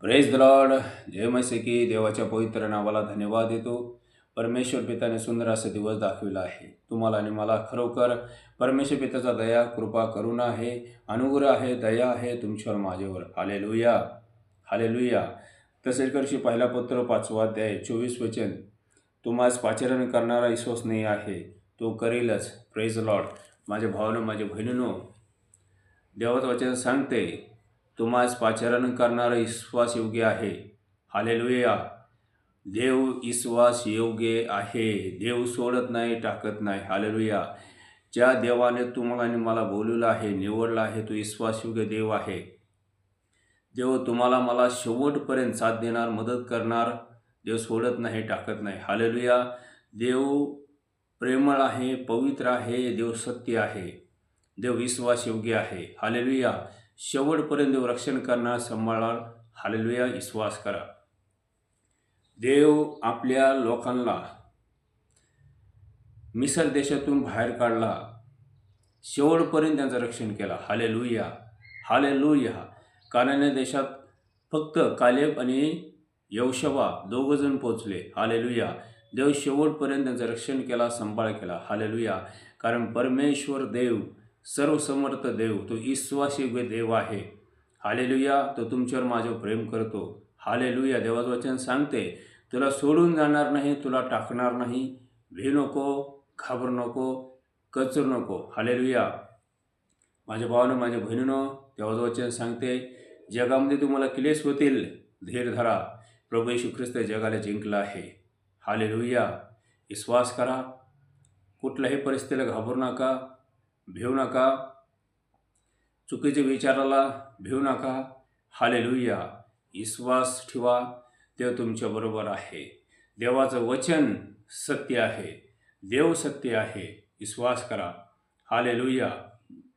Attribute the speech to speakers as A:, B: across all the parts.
A: Praise the Lord. जय मसीह की. देवाच्या पवित्र नावाला धन्यवाद देतो. परमेश्वर पित्याने सुंदर असा दिवस दाखविला आहे. तुम्हाला आणि मला खरोखर परमेश्वर पित्याचा दया, कृपा, करुणा आहे, अनुग्रह आहे, दया आहे तुमच्यावर, माझ्यावर. Hallelujah, hallelujah. तसेच पहिला पत्र 5वा अध्याय 24 वचन. तुम्हास पाचारण करणारा विश्वास नाही आहे, तो करेलच. Praise the Lord. माझ्या भावानं, माझ्या बहिणीनो, देवाचं वचन सांगते, तुम्हास पाचारण करणारा विश्वास योग्य आहे. हालेलुया. देव विश्वास योग्य आहे. देव सोडत नाही, टाकत नाही. हालेलुया. ज्या देवाने तुम्हाला आणि मला बोलवलं आहे, निवडलं आहे, तो विश्वास योग्य देव आहे. देव तुम्हाला मला शेवटपर्यंत साथ देणार, मदत करणार. देव सोडत नाही, टाकत नाही. हालेलुया. देव प्रेमळ आहे, पवित्र आहे, देव सत्य आहे, देव विश्वास योग्य आहे. हालेलुया. शेवटपर्यंत देव रक्षण करणार, सांभाळणार. हालेलुया. विश्वास करा. देव आपल्या लोकांना मिस्र देशातून बाहेर काढला, शेवटपर्यंत त्यांचं रक्षण केलं. Hallelujah, hallelujah. कानान्य देशात फक्त कालेब आणि यहोशुवा दोघंजण पोचले. हालेलुया. देव शेवटपर्यंत त्यांचं रक्षण केला, सांभाळ केला. हालेलुया. कारण परमेश्वर देव, सर्वसमर्थ देव, तो विश्वासयोग्य देव आहे. हालेलुया. तो तुमच्यावर माझ्यावर प्रेम करतो. हालेलुया. देवाचं वचन सांगते, तुला सोडून जाणार नाही, तुला टाकणार नाही. भीऊ नको, घाबरू नको, कचरू नको. हालेलुया. माझ्या भावानं, माझ्या बहिणीनं, देवाचं वचन सांगते, जगामध्ये तुम्हाला क्लेश होतील, धीर धरा. प्रभू येशू ख्रिस्त जगाला जिंकला आहे. हालेलुया. विश्वास करा. कुठल्याही परिस्थितीला घाबरू नका, भिऊ नका, चुकीच्या विचाराला भिऊ नका. हालेलुया. विश्वास ठेवा, देव तुमच्याबरोबर आहे. देवाचं वचन सत्य आहे, देव सत्य आहे. विश्वास करा. हालेलुया.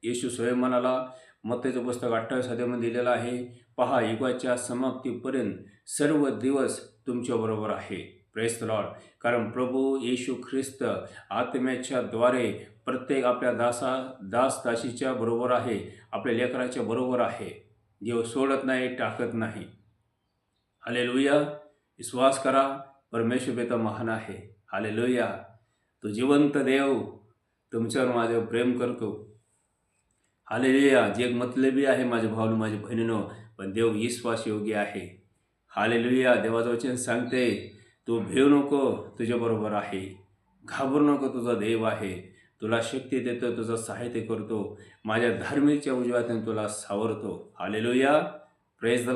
A: येशू स्वयं म्हणाला, मत्तेचं पुस्तक 28 अध्यायामध्ये दिलेलं आहे, पहा, युगाच्या समाप्तीपर्यंत सर्व दिवस तुमच्याबरोबर आहे. Praise the Lord. कारण प्रभू येशू ख्रिस्त आत्म्याच्या द्वारे प्रत्येक आपल्या दासीच्या बरोबर आहे, आपल्या लेकराच्या बरोबर आहे. देव सोडत नाही, टाकत नाही. हालेलुया. विश्वास करा. परमेश्वर पिता महान आहे. हालेलुया. तो जिवंत देव तुमच्यावर माझ्यावर प्रेम करतो. हालेलुया. जग मतलबी आहे माझ्या भावानं, माझ्या बहिणीनं, पण देव विश्वास योग्य आहे. हालेलुया. देवाचं वचन सांगते, तू भिऊ नको, तुझ्याबरोबर आहे. घाबरू नको, तुझा देव आहे. तुला शक्ती देतो, तुझं सहाय्य करतो. माझ्या धार्मिकच्या उजव्यातून तुला सावरतो. हालेलुया. Praise the